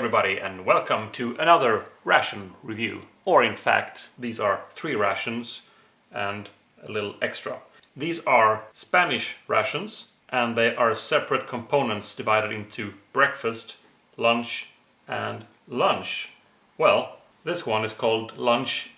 everybody, and welcome to another ration review. Or in fact, these are 3 rations and a little extra. These are Spanish rations, and they are separate components divided into breakfast, lunch and lunch. Well, this one is called lunch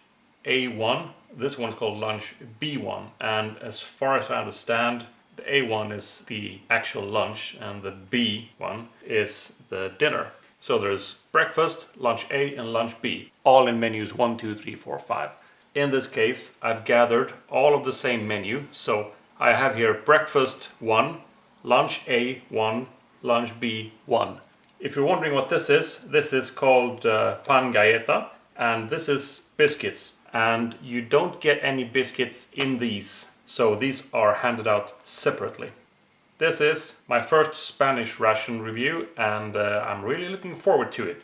A1, this one is called lunch B1, and as far as I understand, the A1 is the actual lunch and the B1 is the dinner. So there's breakfast, lunch A and lunch B, all in menus 1, 2, 3, 4, 5. In this case, I've gathered all of the same menu. So I have here breakfast 1, lunch A 1, lunch B 1. If you're wondering what this is called Pan Galleta, and this is biscuits. And you don't get any biscuits in these. So these are handed out separately. This is my first Spanish ration review, and I'm really looking forward to it.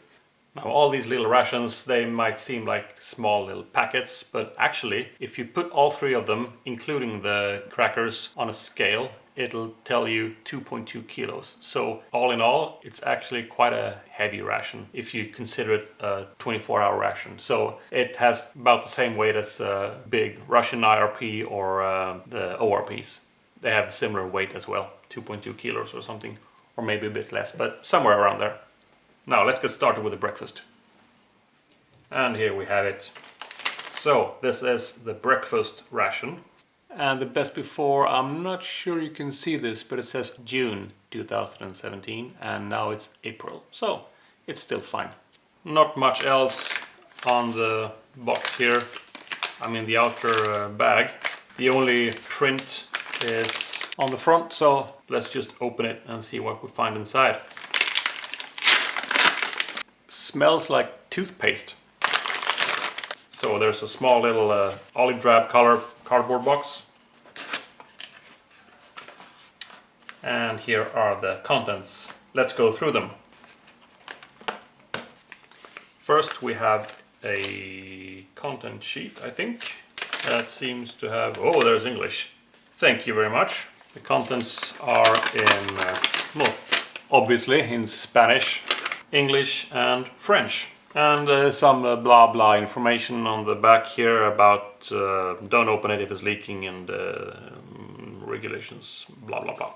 Now, all these little rations, they might seem like small little packets, but actually, if you put all 3 of them, including the crackers, on a scale, it'll tell you 2.2 kilos. So all in all, it's actually quite a heavy ration if you consider it a 24-hour ration. So it has about the same weight as a big Russian IRP or the ORPs. They have a similar weight as well, 2.2 kilos or something, or maybe a bit less, but somewhere around there. Now let's get started with the breakfast. And here we have it. So this is the breakfast ration. And the best before, I'm not sure you can see this, but it says June 2017 and now it's April. So it's still fine. Not much else on the box here. I mean the outer bag. The only print is on the front, so let's just open it and see what we find inside. Smells like toothpaste. So there's a small little olive drab color cardboard box. And here are the contents. Let's go through them. First we have a content sheet, I think. That seems to have, oh, there's English. Thank you very much. The contents are in, well, obviously in Spanish, English and French. And some blah blah information on the back here about don't open it if it's leaking and regulations, blah blah blah.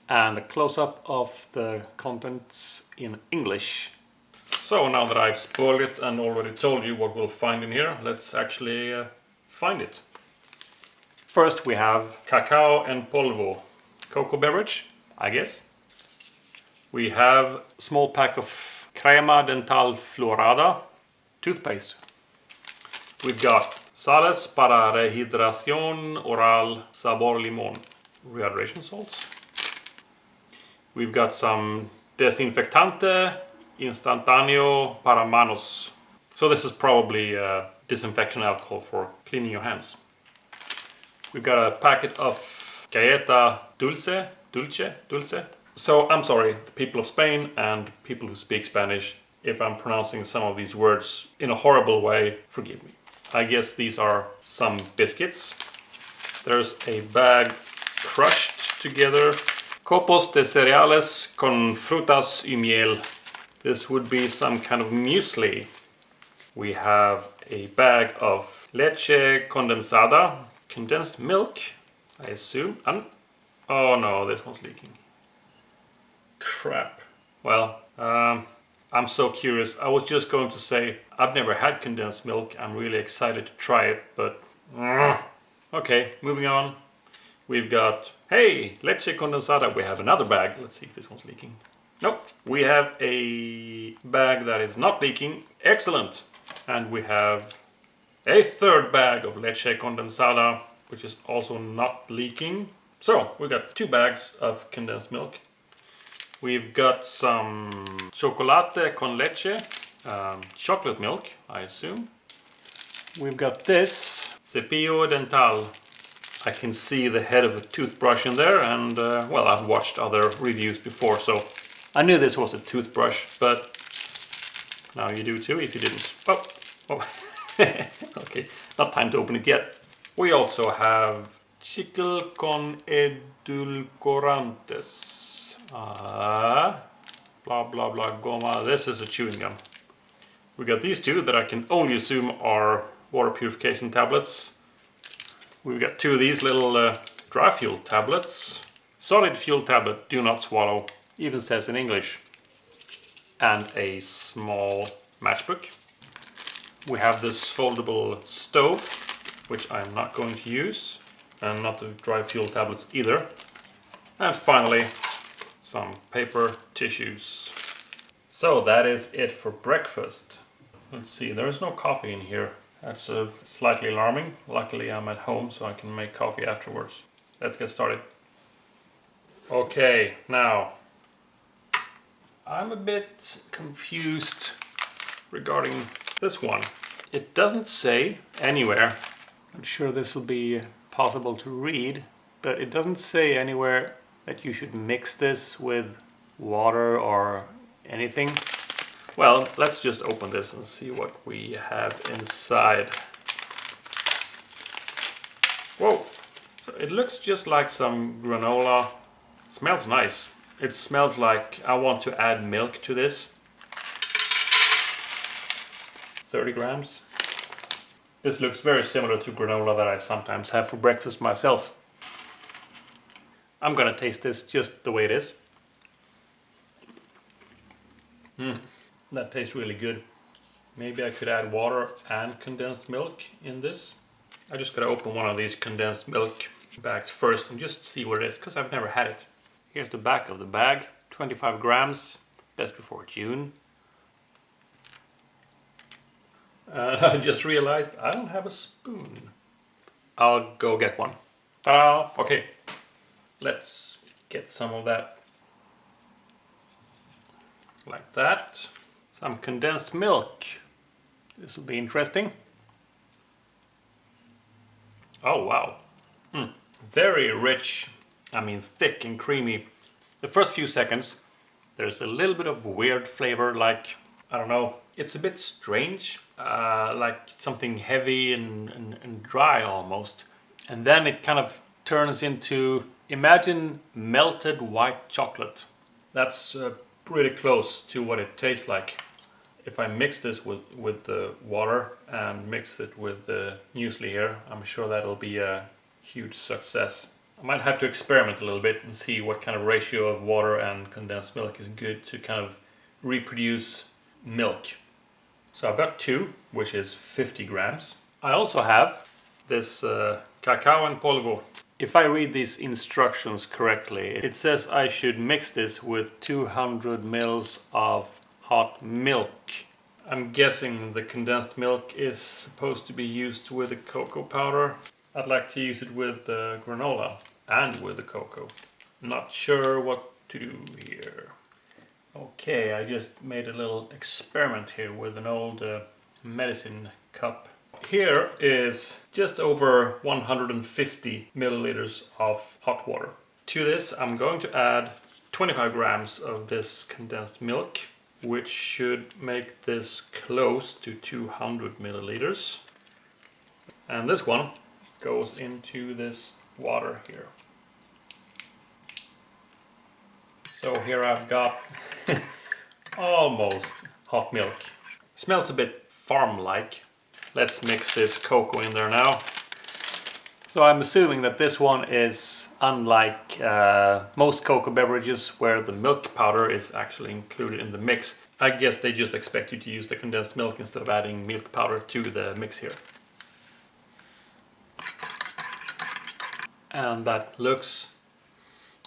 And a close-up of the contents in English. So now that I've spoiled it and already told you what we'll find in here, let's actually find it. First we have cacao en polvo, cocoa beverage, I guess. We have a small pack of crema dental fluorada, toothpaste. We've got sales para rehidración oral sabor limón, rehydration salts. We've got some desinfectante instantáneo para manos. So this is probably disinfection alcohol for cleaning your hands. We've got a packet of galleta dulce. So I'm sorry, the people of Spain and people who speak Spanish, if I'm pronouncing some of these words in a horrible way, forgive me. I guess these are some biscuits. There's a bag crushed together. Copos de cereales con frutas y miel. This would be some kind of muesli. We have a bag of leche condensada, condensed milk, I assume. Oh no, this one's leaking. Crap. Well, I'm so curious. I was just going to say I've never had condensed milk. I'm really excited to try it, but okay, moving on. We've got, hey, leche condensada. We have another bag. Let's see if this one's leaking. Nope. We have a bag that is not leaking. Excellent. And we have a 3rd bag of leche condensada, which is also not leaking. So we got 2 bags of condensed milk. We've got some chocolate con leche, chocolate milk, I assume. We've got this cepillo dental. I can see the head of a toothbrush in there, and well, I've watched other reviews before, so I knew this was a toothbrush, but now you do too if you didn't. Oh. Okay, not time to open it yet. We also have chicle con edulcorantes. blah blah blah goma. This is a chewing gum. We got these two that I can only assume are water purification tablets. We've got two of these little dry fuel tablets. Solid fuel tablet, do not swallow, even says in English. And a small matchbook. We have this foldable stove, which I'm not going to use, and not the dry fuel tablets either. And finally, some paper tissues. So that is it for breakfast. Let's see, there is no coffee in here. That's slightly alarming. Luckily I'm at home so I can make coffee afterwards. Let's get started. Okay, now I'm a bit confused regarding this one. It doesn't say anywhere, I'm sure this will be possible to read, but it doesn't say anywhere that you should mix this with water or anything. Well, let's just open this and see what we have inside. Whoa! So it looks just like some granola. Smells nice. It smells like I want to add milk to this. 30 grams. This looks very similar to granola that I sometimes have for breakfast myself. I'm gonna taste this just the way it is. That tastes really good. Maybe I could add water and condensed milk in this. I just gotta open one of these condensed milk bags first and just see what it is, because I've never had it. Here's the back of the bag, 25 grams, best before June. And I just realized I don't have a spoon. I'll go get one. Ta-da! Okay, let's get some of that. Like that. Some condensed milk. This will be interesting. Oh wow. Very rich. I mean thick and creamy. The first few seconds there's a little bit of weird flavor, like, I don't know, it's a bit strange. Like something heavy and dry almost. And then it kind of turns into, imagine melted white chocolate. That's pretty close to what it tastes like. If I mix this with the water and mix it with the muesli here, I'm sure that'll be a huge success. I might have to experiment a little bit and see what kind of ratio of water and condensed milk is good to kind of reproduce milk. So I've got two, which is 50 grams. I also have this cacao en polvo. If I read these instructions correctly, it says I should mix this with 200 mils of hot milk. I'm guessing the condensed milk is supposed to be used with the cocoa powder. I'd like to use it with the granola and with the cocoa. Not sure what to do here. Okay, I just made a little experiment here with an old medicine cup. Here is just over 150 milliliters of hot water. To this I'm going to add 25 grams of this condensed milk, which should make this close to 200 milliliters. And this one goes into this water here. So here I've got almost hot milk. Smells a bit farm-like. Let's mix this cocoa in there now. So I'm assuming that this one is unlike most cocoa beverages where the milk powder is actually included in the mix. I guess they just expect you to use the condensed milk instead of adding milk powder to the mix here. And that looks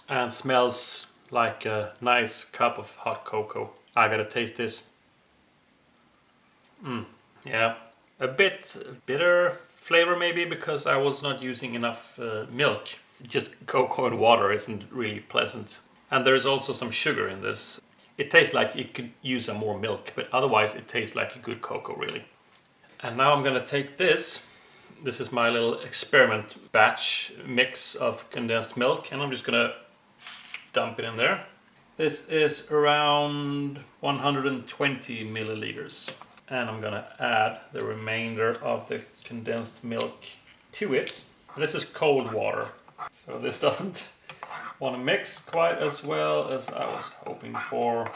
and smells like a nice cup of hot cocoa. I gotta taste this. Yeah, a bit bitter flavor maybe because I was not using enough milk. Just cocoa and water isn't really pleasant. And there's also some sugar in this. It tastes like it could use some more milk, but otherwise it tastes like a good cocoa really. And now I'm gonna take this. This is my little experiment batch mix of condensed milk, and I'm just gonna dump it in there. This is around 120 milliliters. And I'm gonna add the remainder of the condensed milk to it. This is cold water, so this doesn't want to mix quite as well as I was hoping for.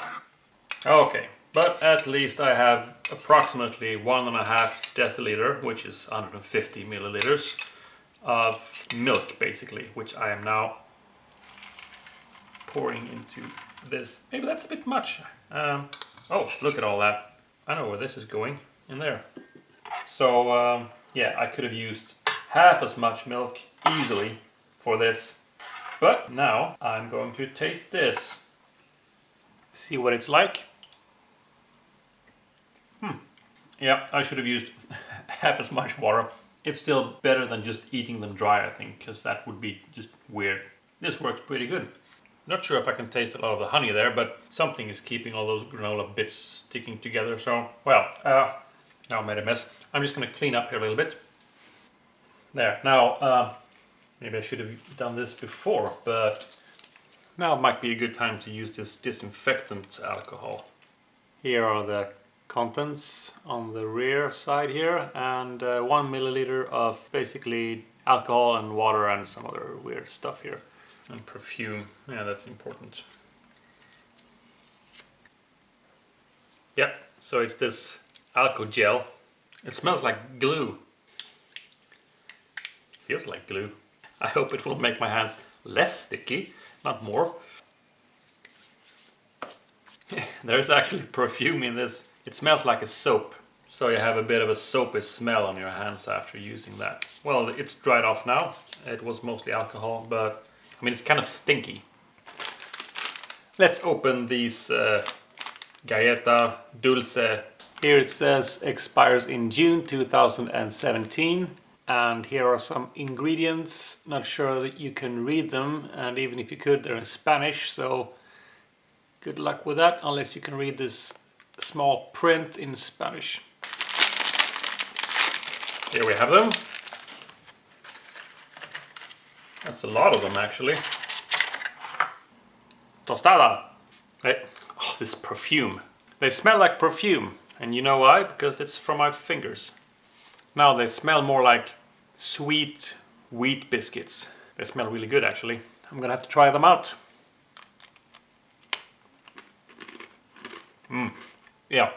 Okay, but at least I have approximately 1.5 deciliter, which is 150 milliliters of milk basically, which I am now pouring into this. Maybe that's a bit much. Oh, look at all that. I know where this is going, in there. So yeah, I could have used half as much milk easily for this. But now I'm going to taste this. See what it's like. Yeah, I should have used half as much water. It's still better than just eating them dry, I think, because that would be just weird. This works pretty good. Not sure if I can taste a lot of the honey there, but something is keeping all those granola bits sticking together. So, well, now I made a mess. I'm just going to clean up here a little bit. There. Now, maybe I should have done this before, but now might be a good time to use this disinfectant alcohol. Here are the contents on the rear side here, and 1 milliliter of basically alcohol and water and some other weird stuff here. And perfume, yeah, that's important. Yep, so it's this alcohol gel. It smells like glue. Feels like glue. I hope it will make my hands less sticky, not more. There's actually perfume in this. It smells like a soap, so you have a bit of a soapy smell on your hands after using that. Well, it's dried off now. It was mostly alcohol, but I mean, it's kind of stinky. Let's open these Galleta Dulce. Here it says expires in June 2017. And here are some ingredients. Not sure that you can read them, and even if you could, they're in Spanish, so good luck with that, unless you can read this small print in Spanish. Here we have them. That's a lot of them, actually. Tostada. Oh, this perfume. They smell like perfume, and you know why? Because it's from my fingers. Now they smell more like sweet wheat biscuits. They smell really good, actually. I'm gonna have to try them out. Yeah,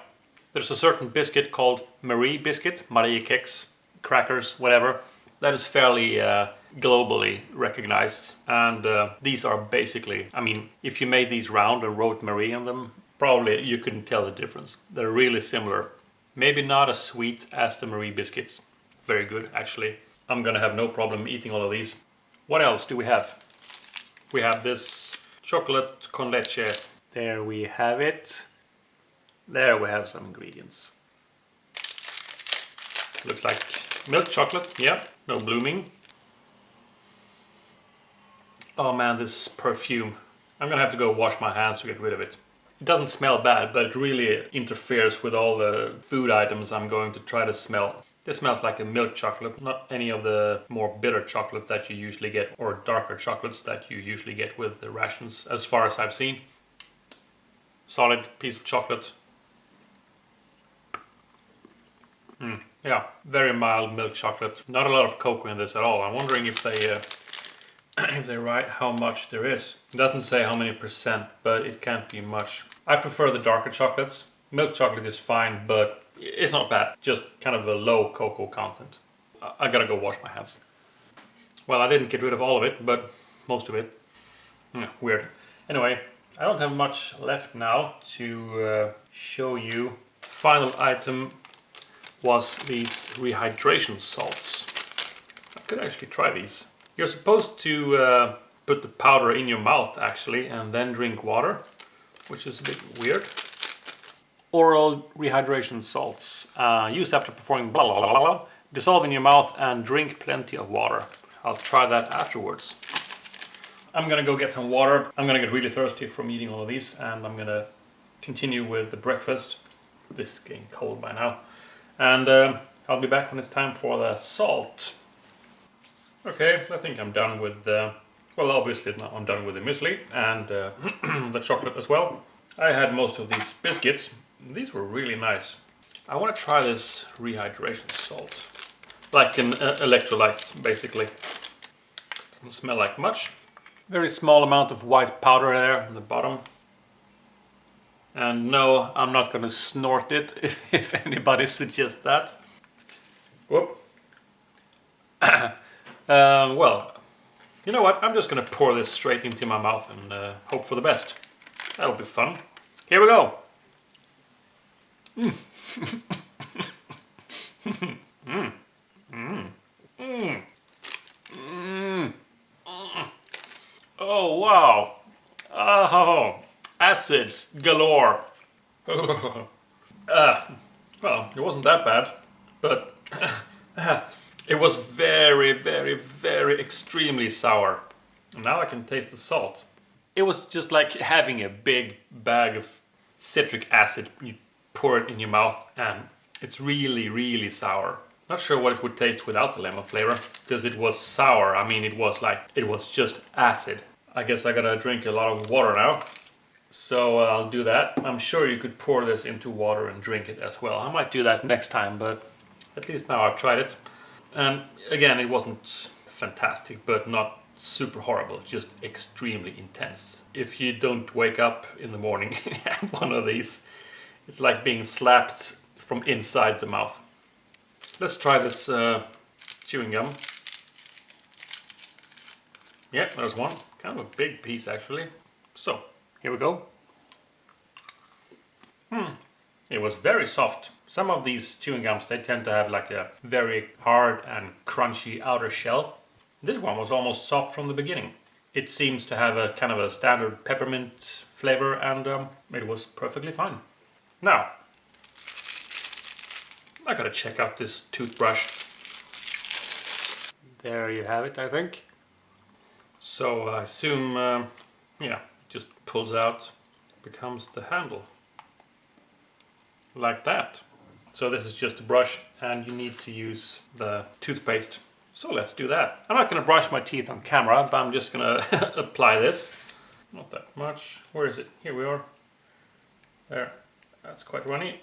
there's a certain biscuit called Marie biscuit, Marie Keks, crackers, whatever. That is fairly globally recognized, and these are basically, I mean, if you made these round and wrote Marie on them, probably you couldn't tell the difference. They're really similar. Maybe not as sweet as the Marie biscuits. Very good, actually. I'm gonna have no problem eating all of these. What else do we have? We have this chocolate con leche. There we have it. There we have some ingredients. Looks like milk chocolate, yeah, no blooming. Oh man, this perfume. I'm gonna have to go wash my hands to get rid of it. It doesn't smell bad, but it really interferes with all the food items I'm going to try to smell. This smells like a milk chocolate, not any of the more bitter chocolate that you usually get, or darker chocolates that you usually get with the rations, as far as I've seen. Solid piece of chocolate. Yeah, very mild milk chocolate. Not a lot of cocoa in this at all. I'm wondering if they write how much there is. It doesn't say how many percent, but it can't be much. I prefer the darker chocolates. Milk chocolate is fine, but it's not bad. Just kind of a low cocoa content. I gotta go wash my hands. Well, I didn't get rid of all of it, but most of it. Weird. Anyway, I don't have much left now to show you. Final item was these rehydration salts. I could actually try these. You're supposed to put the powder in your mouth actually and then drink water, which is a bit weird. Oral rehydration salts. Use after performing blah blah blah blah. Dissolve in your mouth and drink plenty of water. I'll try that afterwards. I'm gonna go get some water. I'm gonna get really thirsty from eating all of these, and I'm gonna continue with the breakfast. This is getting cold by now. And I'll be back when it's time for the salt. Okay, I think I'm done with well, obviously I'm done with the muesli and the chocolate as well. I had most of these biscuits. These were really nice. I want to try this rehydration salt. Like an electrolyte, basically. Doesn't smell like much. Very small amount of white powder there in the bottom. And no, I'm not going to snort it if anybody suggests that. Whoop. Well, you know what? I'm just going to pour this straight into my mouth and hope for the best. That'll be fun. Here we go. Mm. Mm. Mm. Mm. Mm. Oh, wow. Oh, acids galore. Well, it wasn't that bad, but it was very, very, very extremely sour. And now I can taste the salt. It was just like having a big bag of citric acid. You pour it in your mouth and it's really, really sour. Not sure what it would taste without the lemon flavor, because it was sour. I mean, it was just acid. I guess I gotta drink a lot of water now. So I'll do that. I'm sure you could pour this into water and drink it as well. I might do that next time, but at least now I've tried it. And again, it wasn't fantastic, but not super horrible, just extremely intense. If you don't wake up in the morning and have one of these, it's like being slapped from inside the mouth. Let's try this chewing gum. Yeah, there's one. Kind of a big piece actually. So, here we go. It was very soft. Some of these chewing gums, they tend to have like a very hard and crunchy outer shell. This one was almost soft from the beginning. It seems to have a kind of a standard peppermint flavor, and it was perfectly fine. Now, I gotta check out this toothbrush. There you have it, I think. So I assume, yeah, just pulls out, becomes the handle. Like that. So this is just a brush and you need to use the toothpaste. So let's do that. I'm not going to brush my teeth on camera, but I'm just going to apply this. Not that much. Where is it? Here we are. There. That's quite runny.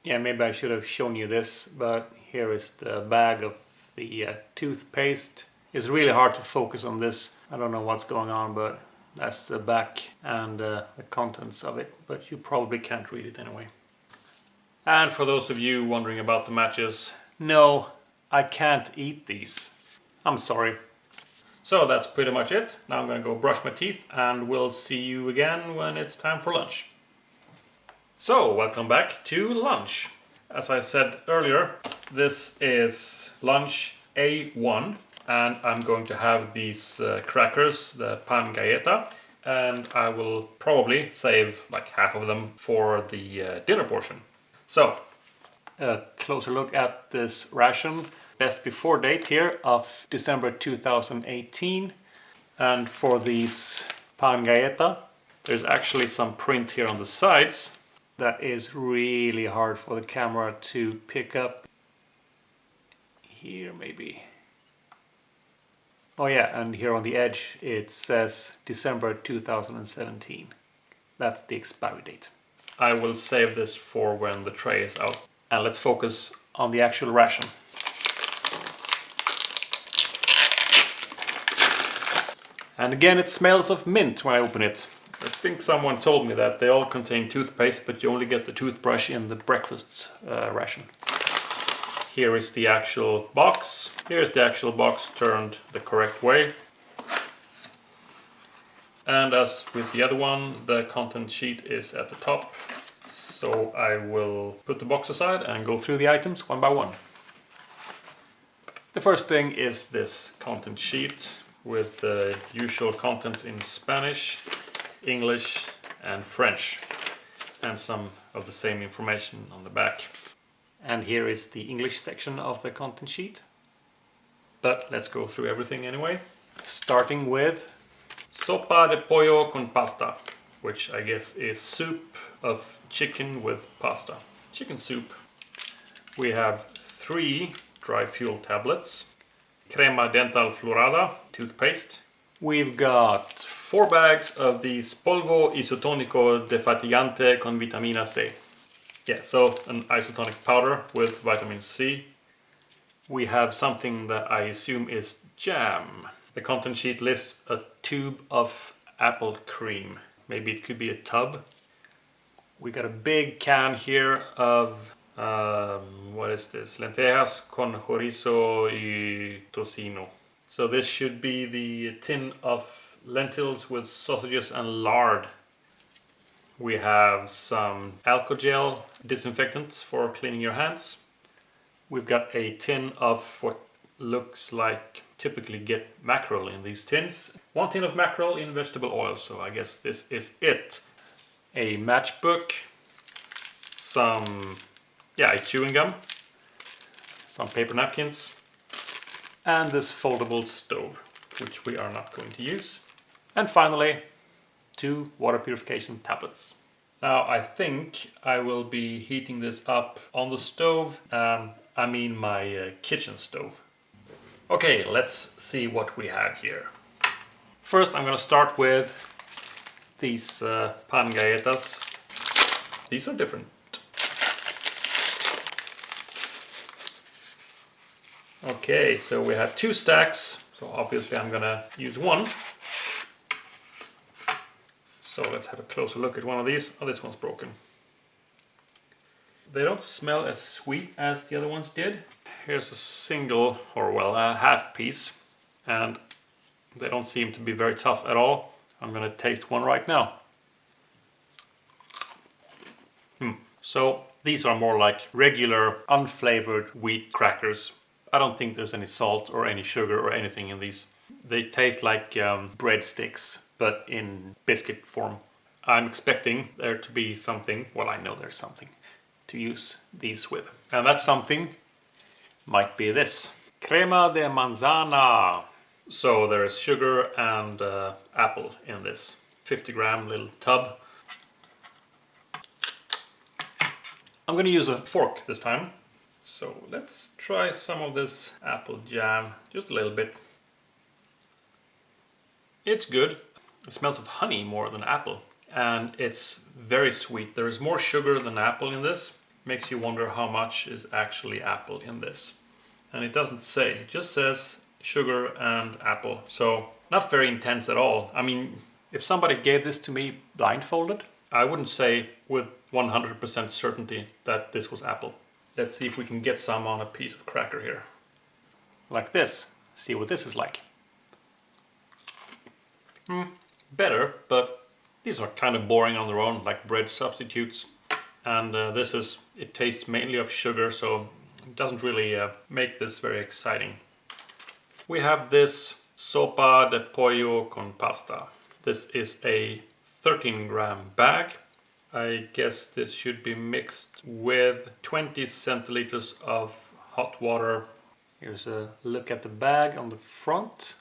Yeah, maybe I should have shown you this, but here is the bag of the toothpaste. It's really hard to focus on this. I don't know what's going on, but that's the back and the contents of it. But you probably can't read it anyway. And for those of you wondering about the matches, no, I can't eat these. I'm sorry. So that's pretty much it. Now I'm going to go brush my teeth and we'll see you again when it's time for lunch. So, welcome back to lunch. As I said earlier, this is lunch A1 and I'm going to have these crackers, the Pan Galleta, and I will probably save like half of them for the dinner portion. So, a closer look at this ration. Best before date here of December 2018. And for these Pan Galleta, there's actually some print here on the sides that is really hard for the camera to pick up. Here maybe. Oh yeah, and here on the edge it says December 2017. That's the expiry date. I will save this for when the tray is out. And let's focus on the actual ration. And again, it smells of mint when I open it. I think someone told me that they all contain toothpaste, but you only get the toothbrush in the breakfast ration. Here is the actual box. Here's the actual box turned the correct way. And as with the other one, the content sheet is at the top. So I will put the box aside and go through the items one by one. The first thing is this content sheet with the usual contents in Spanish, English and French, and some of the same information on the back. And here is the English section of the content sheet. But let's go through everything anyway. Starting with sopa de pollo con pasta, which I guess is soup of chicken with pasta. Chicken soup. We have 3 dry fuel tablets, crema dental fluorada, toothpaste. We've got 4 bags of these polvo isotonico defatigante con vitamina C. Yeah, so an isotonic powder with vitamin C. We have something that I assume is jam. The content sheet lists a tube of apple cream. Maybe it could be a tub. We got a big can here of, what is this? Lentejas con chorizo y tocino. So this should be the tin of lentils with sausages and lard. We have some alcohol gel disinfectant for cleaning your hands. We've got a tin of what looks like typically get mackerel in these tins. 1 tin of mackerel in vegetable oil, so I guess this is it. A matchbook, some, a chewing gum, some paper napkins, and this foldable stove, which we are not going to use. And finally, 2 water purification tablets. Now I think I will be heating this up on the stove, I mean my kitchen stove. Okay, let's see what we have here. First I'm going to start with these Pan Galletas. These are different. Okay, so we have 2 stacks, so obviously I'm going to use one. So let's have a closer look at one of these. Oh, this one's broken. They don't smell as sweet as the other ones did. Here's a single, or well, a half piece. And they don't seem to be very tough at all. I'm gonna taste one right now. So these are more like regular, unflavored wheat crackers. I don't think there's any salt or any sugar or anything in these. They taste like breadsticks, but in biscuit form. I'm expecting there to be something, well, I know there's something to use these with. And that something might be this. Crema de manzana. So there's sugar and apple in this 50-gram little tub. I'm gonna use a fork this time. So let's try some of this apple jam, just a little bit. It's good. It smells of honey more than apple, and it's very sweet. There is more sugar than apple in this. Makes you wonder how much is actually apple in this. And it doesn't say, it just says sugar and apple. So not very intense at all. I mean, if somebody gave this to me blindfolded, I wouldn't say with 100% certainty that this was apple. Let's see if we can get some on a piece of cracker here. Like this. See what this is like. Better, but these are kind of boring on their own, like bread substitutes. And it tastes mainly of sugar, so it doesn't really make this very exciting. We have this sopa de pollo con pasta. This is a 13-gram bag. I guess this should be mixed with 20 centiliters of hot water. Here's a look at the bag on the front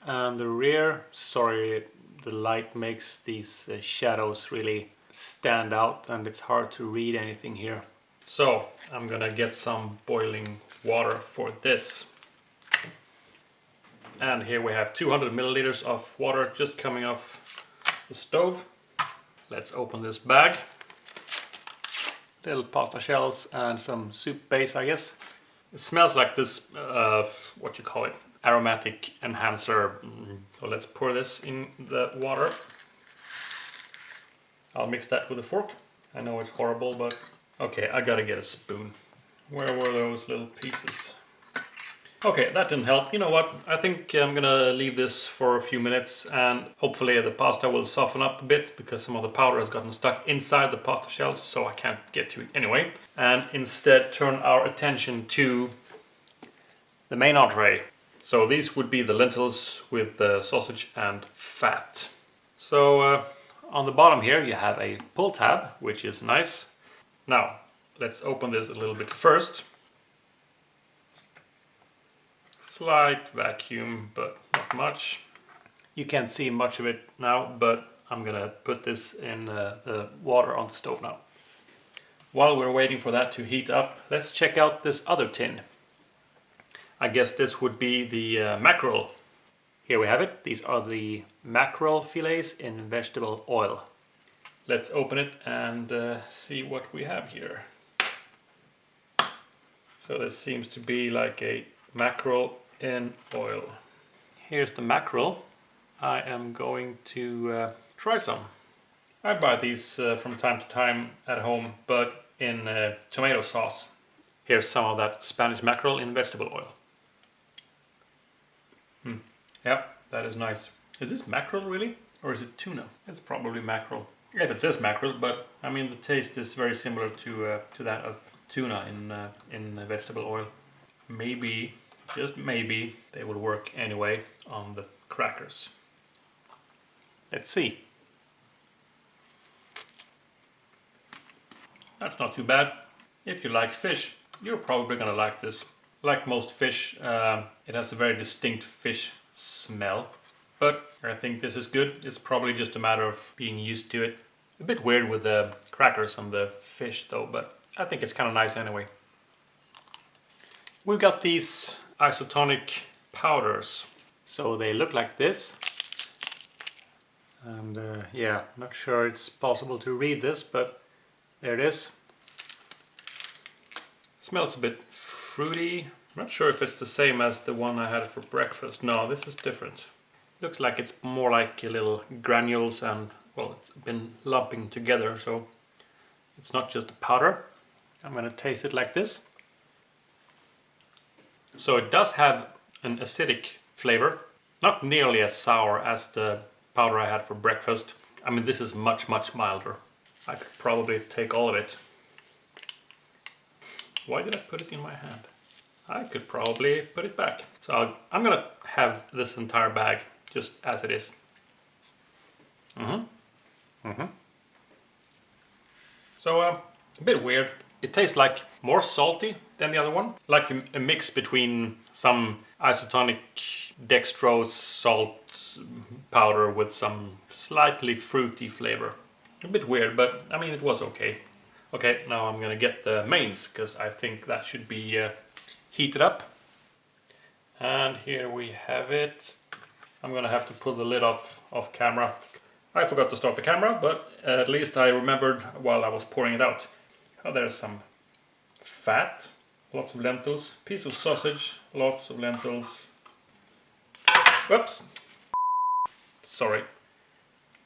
and the rear. Sorry, the light makes these shadows really stand out and it's hard to read anything here. So I'm gonna get some boiling water for this. And here we have 200 milliliters of water just coming off the stove. Let's open this bag. Little pasta shells and some soup base, I guess. It smells like this, what you call it, aromatic enhancer. So let's pour this in the water. I'll mix that with a fork. I know it's horrible, but okay, I gotta get a spoon. Where were those little pieces? Okay, that didn't help. You know what? I think I'm gonna leave this for a few minutes and hopefully the pasta will soften up a bit because some of the powder has gotten stuck inside the pasta shells, so I can't get to it anyway. And instead turn our attention to the main entree. So these would be the lentils with the sausage and fat. So on the bottom here you have a pull tab, which is nice. Now, let's open this a little bit first. Slight vacuum, but not much. You can't see much of it now, but I'm gonna put this in the water on the stove now. While we're waiting for that to heat up, let's check out this other tin. I guess this would be the mackerel. Here we have it. These are the mackerel fillets in vegetable oil. Let's open it and see what we have here. So this seems to be like a mackerel in oil. Here's the mackerel. I am going to try some. I buy these from time to time at home, but in tomato sauce. Here's some of that Spanish mackerel in vegetable oil. Yeah, that is nice. Is this mackerel really? Or is it tuna? It's probably mackerel. If it says mackerel, but I mean the taste is very similar to that of tuna in vegetable oil. Maybe, just maybe, they would work anyway on the crackers. Let's see. That's not too bad. If you like fish, you're probably gonna like this. Like most fish, it has a very distinct fish smell. But I think this is good. It's probably just a matter of being used to it. A bit weird with the crackers on the fish though, but I think it's kind of nice anyway. We've got these isotonic powders. So they look like this. And yeah, not sure it's possible to read this, but there it is. Smells a bit fruity. I'm not sure if it's the same as the one I had for breakfast. No, this is different. Looks like it's more like little granules and, well, it's been lumping together, so it's not just a powder. I'm gonna taste it like this. So it does have an acidic flavor, not nearly as sour as the powder I had for breakfast. I mean, this is much, much milder. I could probably take all of it. Why did I put it in my hand? I could probably put it back. So I'm gonna have this entire bag just as it is. So a bit weird. It tastes like more salty than the other one. Like a mix between some isotonic dextrose salt powder with some slightly fruity flavor. A bit weird, but I mean it was okay. Okay, now I'm gonna get the mains because I think that should be heated up. And here we have it. I'm gonna have to pull the lid off camera. I forgot to start the camera, but at least I remembered while I was pouring it out. Oh, there's some fat, lots of lentils, piece of sausage, lots of lentils. Whoops! Sorry,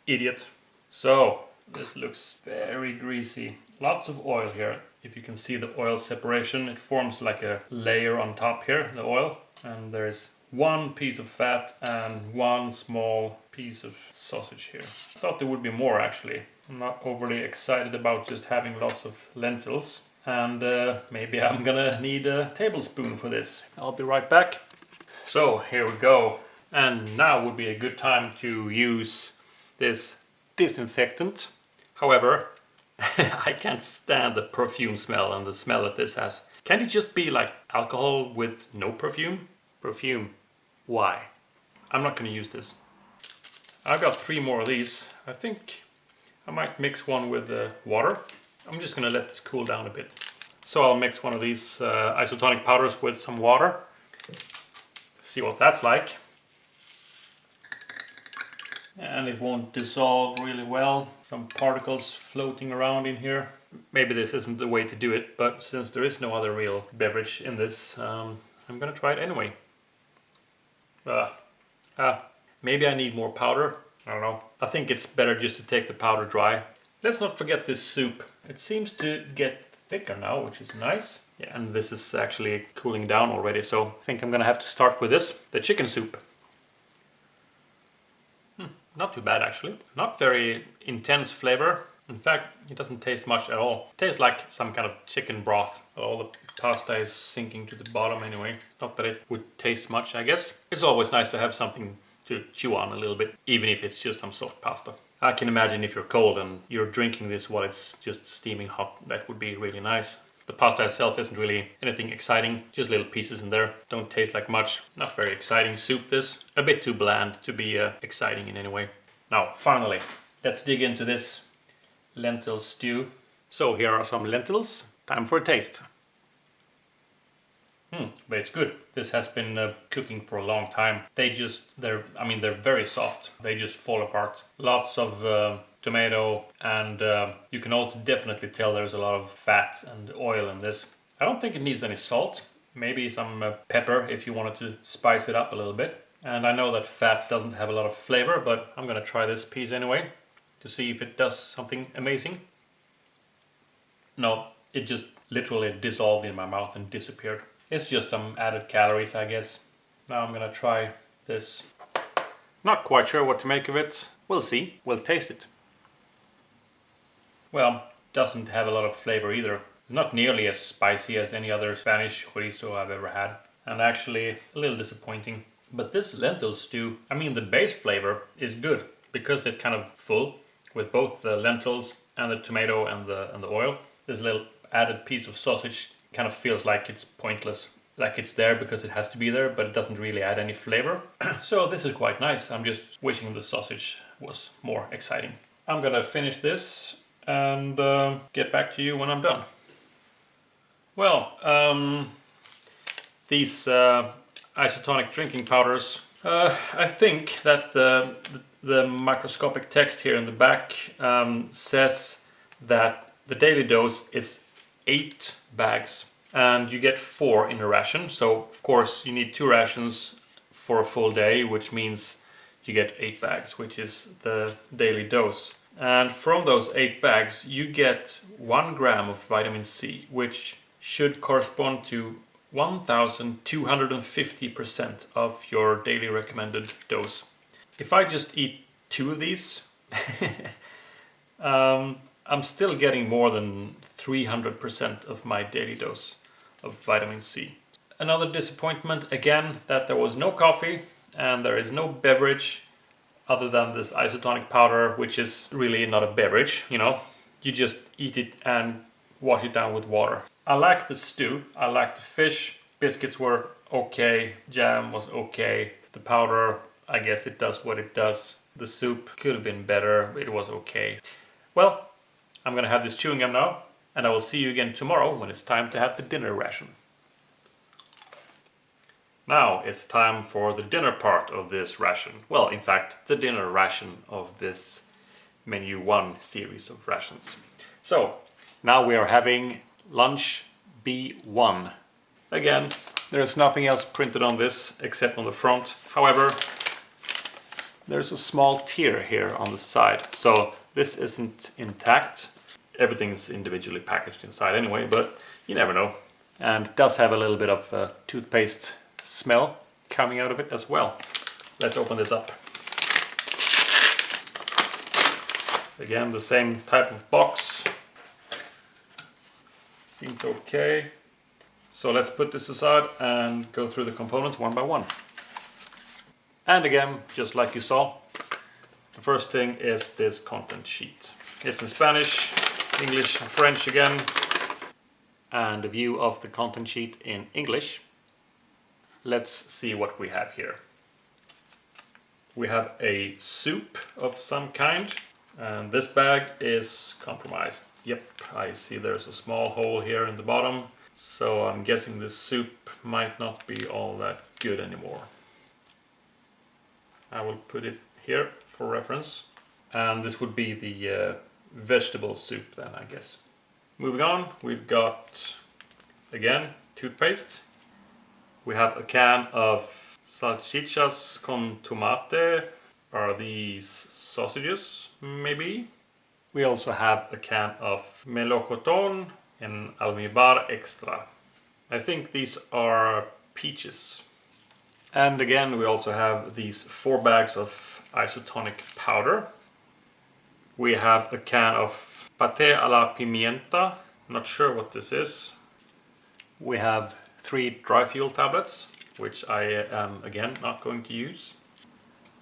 idiot. So, this looks very greasy. Lots of oil here. If you can see the oil separation, it forms like a layer on top here, the oil. And there's one piece of fat and one small piece of sausage here. I thought there would be more actually. I'm not overly excited about just having lots of lentils. And maybe I'm gonna need a tablespoon for this. I'll be right back. So here we go. And now would be a good time to use this disinfectant. However, I can't stand the perfume smell and the smell that this has. Can't it just be like alcohol with no perfume? Perfume. Why? I'm not going to use this. I've got 3 more of these. I think I might mix one with water. I'm just going to let this cool down a bit. So I'll mix one of these isotonic powders with some water. See what that's like. And it won't dissolve really well. Some particles floating around in here. Maybe this isn't the way to do it, but since there is no other real beverage in this, I'm gonna try it anyway. Maybe I need more powder. I don't know. I think it's better just to take the powder dry. Let's not forget this soup. It seems to get thicker now, which is nice. Yeah, and this is actually cooling down already, so I think I'm gonna have to start with this, the chicken soup. Not too bad actually. Not very intense flavor. In fact, it doesn't taste much at all. It tastes like some kind of chicken broth. All the pasta is sinking to the bottom anyway. Not that it would taste much, I guess. It's always nice to have something to chew on a little bit, even if it's just some soft pasta. I can imagine if you're cold and you're drinking this while it's just steaming hot, that would be really nice. The pasta itself isn't really anything exciting, just little pieces in there. Don't taste like much. Not very exciting soup this. A bit too bland to be exciting in any way. Now, finally, let's dig into this lentil stew. So here are some lentils. Time for a taste. But it's good. This has been cooking for a long time. They're very soft. They just fall apart. Lots of tomato, and you can also definitely tell there's a lot of fat and oil in this. I don't think it needs any salt. Maybe some pepper if you wanted to spice it up a little bit. And I know that fat doesn't have a lot of flavor, but I'm gonna try this piece anyway. to see if it does something amazing. No, it just literally dissolved in my mouth and disappeared. It's just some added calories, I guess. Now I'm gonna try this. Not quite sure what to make of it. We'll see. We'll taste it. Well, doesn't have a lot of flavor either. Not nearly as spicy as any other Spanish chorizo I've ever had. And actually a little disappointing. But this lentil stew, I mean the base flavor is good because it's kind of full with both the lentils and the tomato and the oil. This little added piece of sausage kind of feels like it's pointless. Like it's there because it has to be there, but it doesn't really add any flavor. So this is quite nice. I'm just wishing the sausage was more exciting. I'm gonna finish this and get back to you when I'm done. Well, these isotonic drinking powders, I think that the microscopic text here in the back says that the daily dose is 8 bags. And you get 4 in a ration, so of course you need 2 rations for a full day, which means you get 8 bags, which is the daily dose. And from those 8 bags you get 1 gram of vitamin C, which should correspond to 1250% of your daily recommended dose. If I just eat 2 of these, I'm still getting more than 300% of my daily dose of vitamin C. Another disappointment again, that there was no coffee and there is no beverage other than this isotonic powder, which is really not a beverage, you know. You just eat it and wash it down with water. I like the stew, I like the fish, biscuits were okay, jam was okay, the powder, I guess it does what it does. The soup could have been better, it was okay. Well, I'm gonna have this chewing gum now, and I will see you again tomorrow when it's time to have the dinner ration. Now it's time for the dinner part of this ration. Well, in fact, the dinner ration of this Menu 1 series of rations. So, now we are having lunch B1. Again, there's nothing else printed on this except on the front. However, there's a small tear here on the side, so this isn't intact. Everything's individually packaged inside anyway, but you never know. And it does have a little bit of toothpaste smell coming out of it as well. Let's open this up. Again, the same type of box. Seems okay. So let's put this aside and go through the components one by one. And again, just like you saw, the first thing is this content sheet. It's in Spanish, English, and French again, and a view of the content sheet in English. Let's see what we have here. We have a soup of some kind, and this bag is compromised. Yep, I see there's a small hole here in the bottom, so I'm guessing this soup might not be all that good anymore. I will put it here for reference, and this would be the vegetable soup then, I guess. Moving on, we've got, again, toothpaste. We have a can of salchichas con tomate. Are these sausages, maybe? We also have a can of melocotón in almíbar extra. I think these are peaches. And again, we also have these 4 bags of isotonic powder. We have a can of pâté à la pimienta. Not sure what this is. We have 3 dry fuel tablets, which I am again not going to use.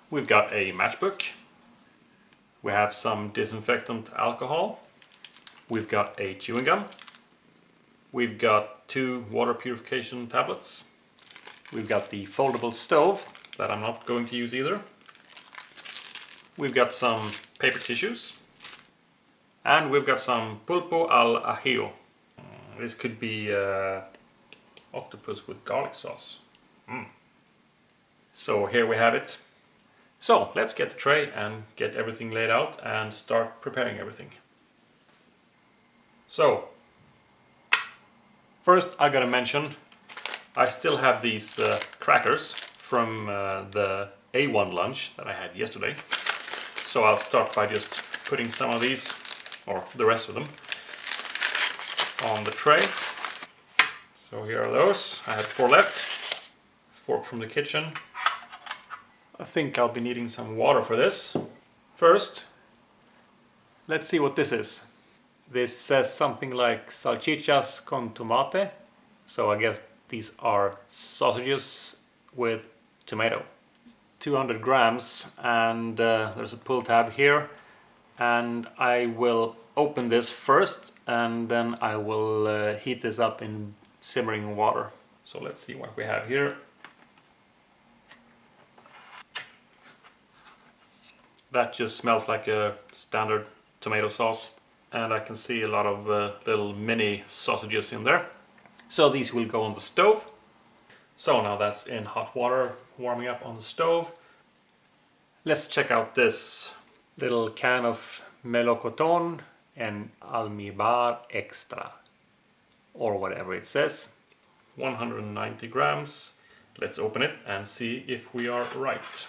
We've got a matchbook. We have some disinfectant alcohol. We've got a chewing gum. We've got 2 water purification tablets. We've got the foldable stove that I'm not going to use either. We've got some paper tissues. And we've got some pulpo al ajillo. This could be octopus with garlic sauce. So here we have it. So let's get the tray and get everything laid out and start preparing everything. So, first I gotta mention, I still have these crackers from the A1 lunch that I had yesterday. So I'll start by just putting some of these, or the rest of them, on the tray. So here are those. I had 4 left. Fork from the kitchen. I think I'll be needing some water for this. First, let's see what this is. This says something like salchichas con tomate. So I guess these are sausages with tomato. 200 grams, and there's a pull tab here. And I will open this first, and then I will heat this up in simmering water. So let's see what we have here. That just smells like a standard tomato sauce, and I can see a lot of little mini sausages in there. So these will go on the stove. So now that's in hot water, warming up on the stove. Let's check out this little can of melocotón and almíbar extra, or whatever it says. 190 grams. Let's open it and see if we are right.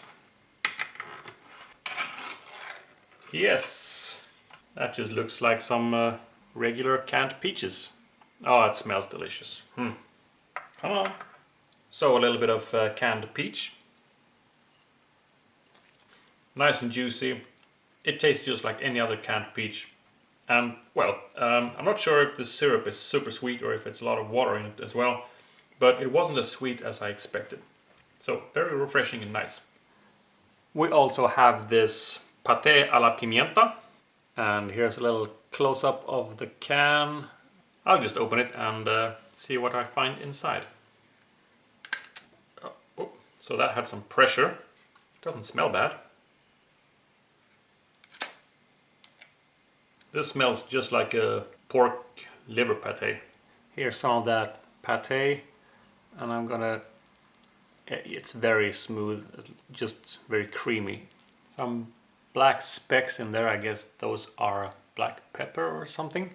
Yes, that just looks like some regular canned peaches. Oh, it smells delicious. Come on. So a little bit of canned peach. Nice and juicy. It tastes just like any other canned peach. And well, I'm not sure if the syrup is super sweet or if it's a lot of water in it as well. But it wasn't as sweet as I expected. So very refreshing and nice. We also have this pate a la pimienta, and here's a little close-up of the can. I'll just open it and see what I find inside. Oh, so that had some pressure. Doesn't smell bad. This smells just like a pork liver pate. Here's some of that pate, and I'm gonna... It's very smooth, just very creamy. Some black specks in there, I guess those are black pepper or something.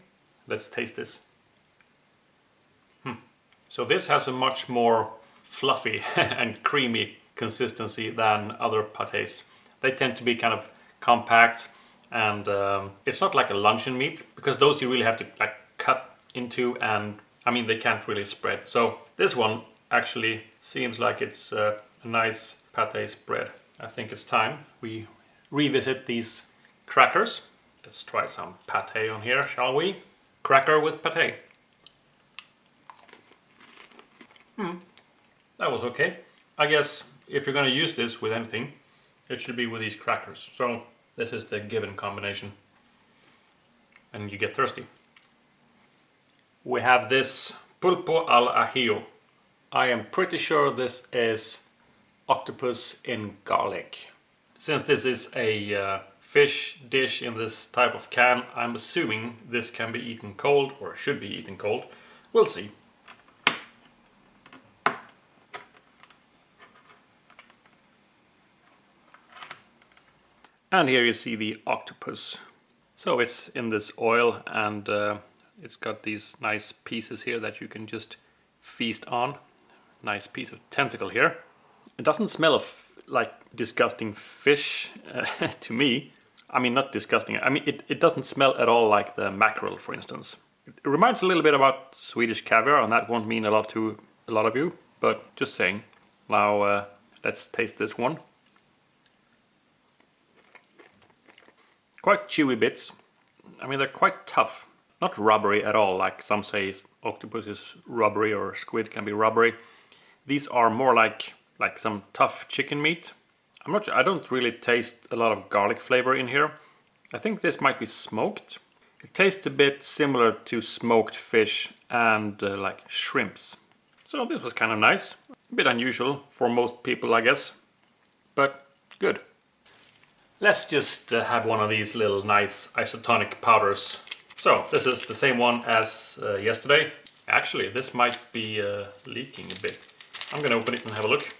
Let's taste this. So this has a much more fluffy and creamy consistency than other pates. They tend to be kind of compact, and it's not like a luncheon meat, because those you really have to like cut into, and I mean they can't really spread. So this one actually seems like it's a nice pate spread. I think it's time we revisit these crackers. Let's try some pate on here, shall we? Cracker with pate. That was okay. I guess if you're going to use this with anything, it should be with these crackers. So this is the given combination. And you get thirsty. We have this pulpo al ajillo. I am pretty sure this is octopus in garlic. Since this is a fish dish in this type of can, I'm assuming this can be eaten cold, or should be eaten cold. We'll see. And here you see the octopus. So it's in this oil, and it's got these nice pieces here that you can just feast on. Nice piece of tentacle here. It doesn't smell of like disgusting fish to me. I mean, not disgusting. I mean, it doesn't smell at all like the mackerel, for instance. It reminds a little bit about Swedish caviar, and that won't mean a lot to a lot of you, but just saying. Now let's taste this one. Quite chewy bits. I mean, they're quite tough. Not rubbery at all, like some say octopus is rubbery or squid can be rubbery. These are more like some tough chicken meat. I don't really taste a lot of garlic flavor in here. I think this might be smoked. It tastes a bit similar to smoked fish and like shrimps. So this was kind of nice. A bit unusual for most people, I guess, but good. Let's just have one of these little nice isotonic powders. So this is the same one as yesterday. Actually, this might be leaking a bit. I'm gonna open it and have a look.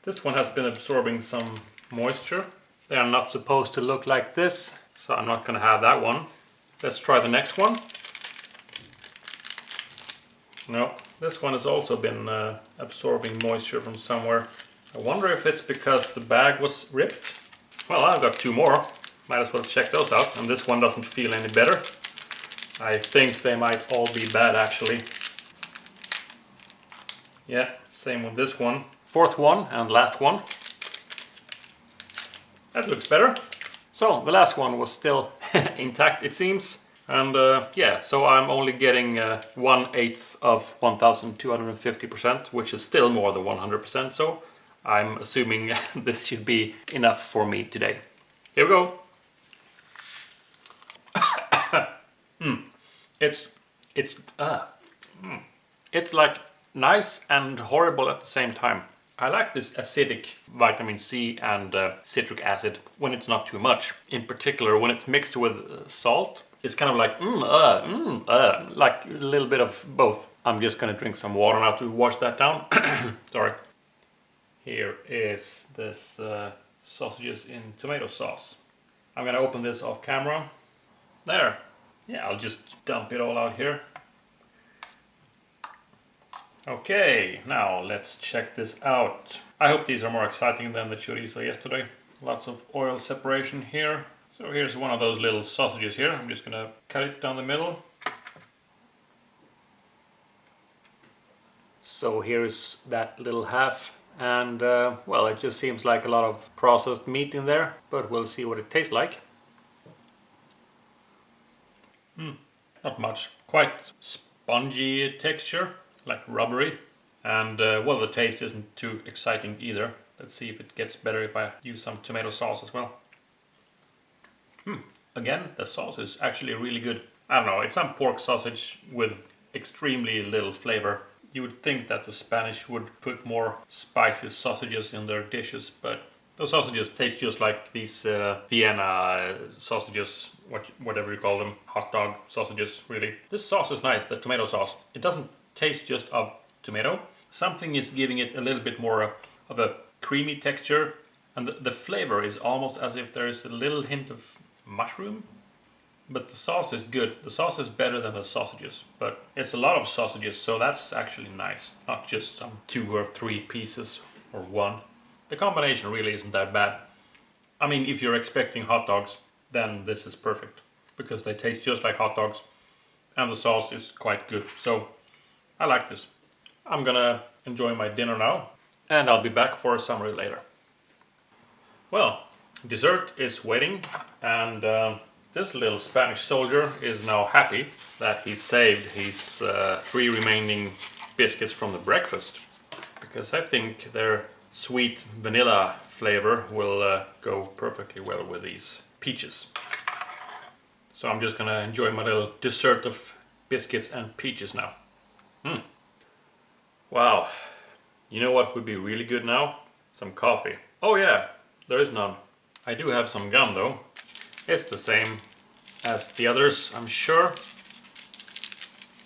This one has been absorbing some moisture. They are not supposed to look like this, so I'm not gonna have that one. Let's try the next one. No, this one has also been absorbing moisture from somewhere. I wonder if it's because the bag was ripped. Well, I've got two more. might as well check those out. And this one doesn't feel any better. I think they might all be bad actually. Yeah, same with this one. Fourth one and last one. That looks better. So the last one was still intact, it seems. And yeah, so I'm only getting 1/8 of 1250%, which is still more than 100%. So I'm assuming this should be enough for me today. Here we go. It's like nice and horrible at the same time. I like this acidic vitamin C and citric acid when it's not too much. In particular, when it's mixed with salt, it's kind of like like a little bit of both. I'm just gonna drink some water now to wash that down. Sorry. Here is this sausages in tomato sauce. I'm gonna open this off camera. There. Yeah, I'll just dump it all out here. Okay, now let's check this out. I hope these are more exciting than the chorizo yesterday. Lots of oil separation here. So here's one of those little sausages here. I'm just gonna cut it down the middle. So here's that little half. And well, it just seems like a lot of processed meat in there, but we'll see what it tastes like. Not much. Quite spongy texture, like rubbery. And well, the taste isn't too exciting either. Let's see if it gets better if I use some tomato sauce as well. Again, the sauce is actually really good. I don't know, it's some pork sausage with extremely little flavor. You would think that the Spanish would put more spicy sausages in their dishes, but the sausages taste just like these Vienna sausages, whatever you call them, hot dog sausages, really. This sauce is nice, the tomato sauce. It doesn't taste just of tomato. Something is giving it a little bit more of a creamy texture, and the flavor is almost as if there is a little hint of mushroom. But the sauce is good. The sauce is better than the sausages, but it's a lot of sausages, so that's actually nice. Not just some 2 or 3 pieces or 1. The combination really isn't that bad. I mean, if you're expecting hot dogs, then this is perfect, because they taste just like hot dogs, and the sauce is quite good. So I like this. I'm gonna enjoy my dinner now, and I'll be back for a summary later. Well, dessert is waiting, and this little Spanish soldier is now happy that he saved his 3 remaining biscuits from the breakfast, because I think their sweet vanilla flavor will go perfectly well with these peaches. So I'm just gonna enjoy my little dessert of biscuits and peaches now. Wow, you know what would be really good now? Some coffee. Oh yeah, there is none. I do have some gum though. It's the same as the others, I'm sure.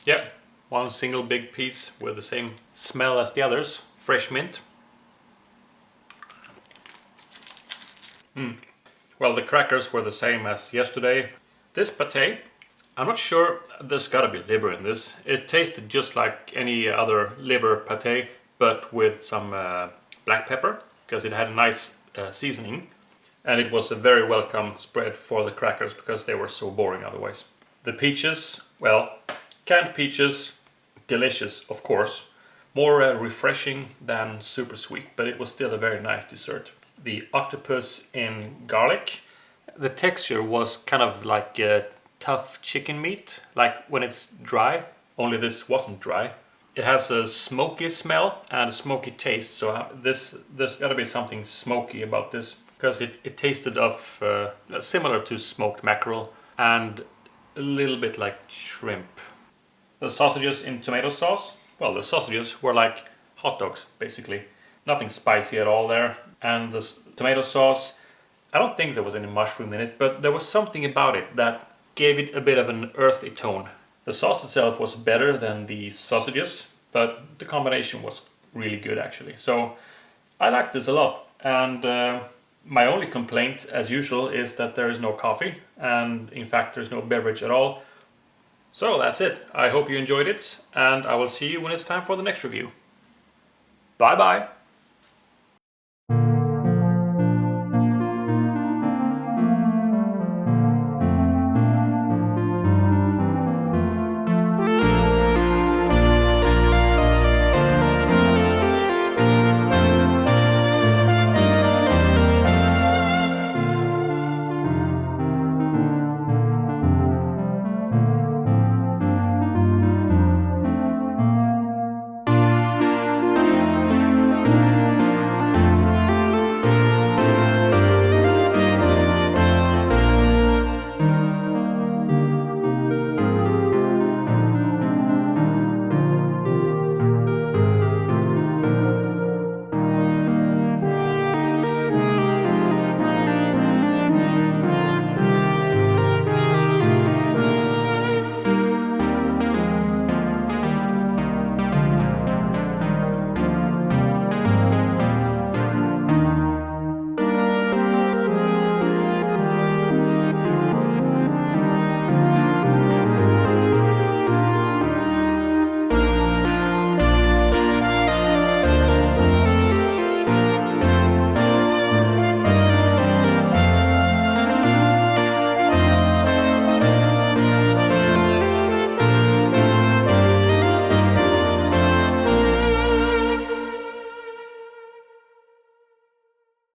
Yep, one single big piece with the same smell as the others. Fresh mint. Well, the crackers were the same as yesterday. This pate, I'm not sure, there's gotta be liver in this. It tasted just like any other liver pate, but with some black pepper, because it had a nice seasoning. And it was a very welcome spread for the crackers, because they were so boring otherwise. The peaches, well, canned peaches, delicious of course. More refreshing than super sweet, but it was still a very nice dessert. The octopus in garlic, the texture was kind of like tough chicken meat, like when it's dry, only this wasn't dry. It has a smoky smell and a smoky taste, so there's gotta be something smoky about this, because it tasted of similar to smoked mackerel and a little bit like shrimp. The sausages in tomato sauce, well, the sausages were like hot dogs basically. Nothing spicy at all there. And the tomato sauce, I don't think there was any mushroom in it, but there was something about it that gave it a bit of an earthy tone. The sauce itself was better than the sausages, but the combination was really good actually. So I like this a lot. And my only complaint, as usual, is that there is no coffee, and in fact there's no beverage at all. So that's it. I hope you enjoyed it, and I will see you when it's time for the next review. Bye bye!